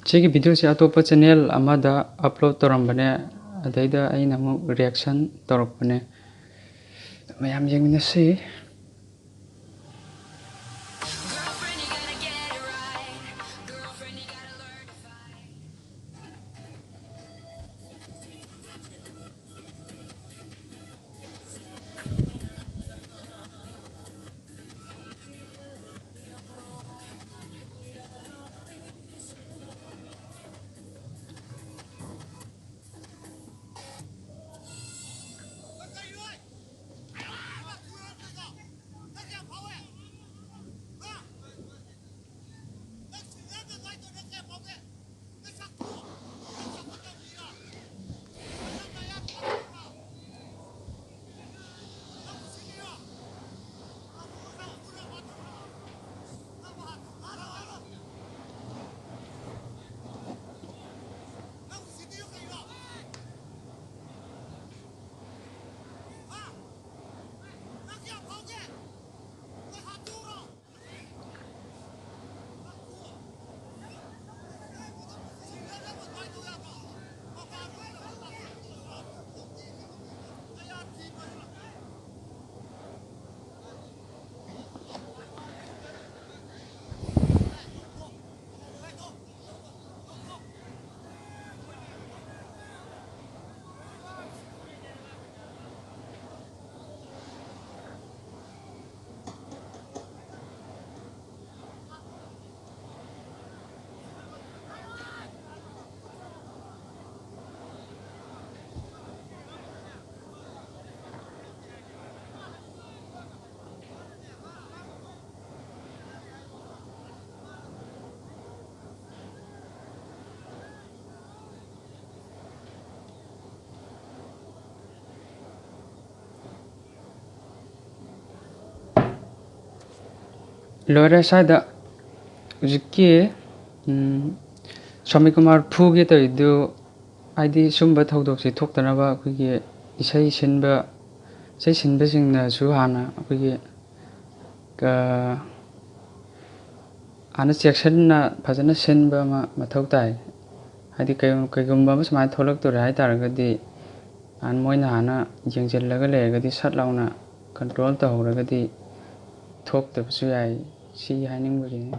ꯁꯤꯒꯤ ꯚꯤꯗꯤꯑꯣꯁꯦ ꯑꯇꯣꯞꯄ ꯆꯦꯅꯦꯜ ꯑꯃꯗ ꯑꯞꯂꯣꯗ ꯇꯧꯔꯝꯕꯅꯦ ꯑꯗꯩꯗ ꯑꯩꯅ ꯑꯃꯨꯛ ꯔꯤꯑꯦꯛꯁꯟ ꯇꯧꯔꯛꯄꯅꯦ ꯃꯌꯥꯝ ꯌꯦꯡꯃꯤꯟꯅꯁꯤ ꯂꯣꯏꯔꯦ ꯁ꯭ꯋꯥꯏꯗ ꯍꯧꯖꯤꯛꯀꯤ ꯁ꯭ꯋꯥꯃꯤꯀꯨꯃꯥꯔ ꯐꯨꯒꯦ ꯇꯧꯔꯤꯗꯨ ꯍꯥꯏꯗꯤ ꯁꯨꯝꯕ ꯊꯧꯗꯣꯛꯁꯦ ꯊꯣꯛꯇꯅꯕ ꯑꯩꯈꯣꯏꯒꯤ ꯏꯁꯩ ꯁꯤꯟꯕꯁꯤꯡꯅꯁꯨ ꯍꯥꯟꯅ ꯑꯩꯈꯣꯏꯒꯤ ꯍꯥꯟꯅ ꯆꯦꯛꯁꯤꯟꯅ ꯐꯖꯅ ꯁꯤꯟꯕ ꯑꯃ ꯃꯊꯧ ꯇꯥꯏ ꯍꯥꯏꯗꯤ ꯀꯩꯒꯨꯝꯕ ꯑꯃ ꯁꯨꯃꯥꯏꯅ ꯊꯣꯛꯂꯛꯇꯣꯔꯦ ꯍꯥꯏꯇꯥꯔꯒꯗꯤ ꯃꯣꯏꯅ ꯍꯥꯟꯅ ꯌꯦꯡꯁꯤꯜꯂꯒ ꯂꯩꯔꯒꯗꯤ ꯁꯠ ꯂꯥꯎꯅ ꯀꯟꯇ꯭ꯔꯣꯜ ꯇꯧꯍꯧꯔꯒꯗꯤ ꯊꯣꯛꯇꯕꯁꯨ ꯌꯥꯏ ꯁꯤ ꯍꯥꯏꯅꯤꯡꯕꯒꯤꯅꯤ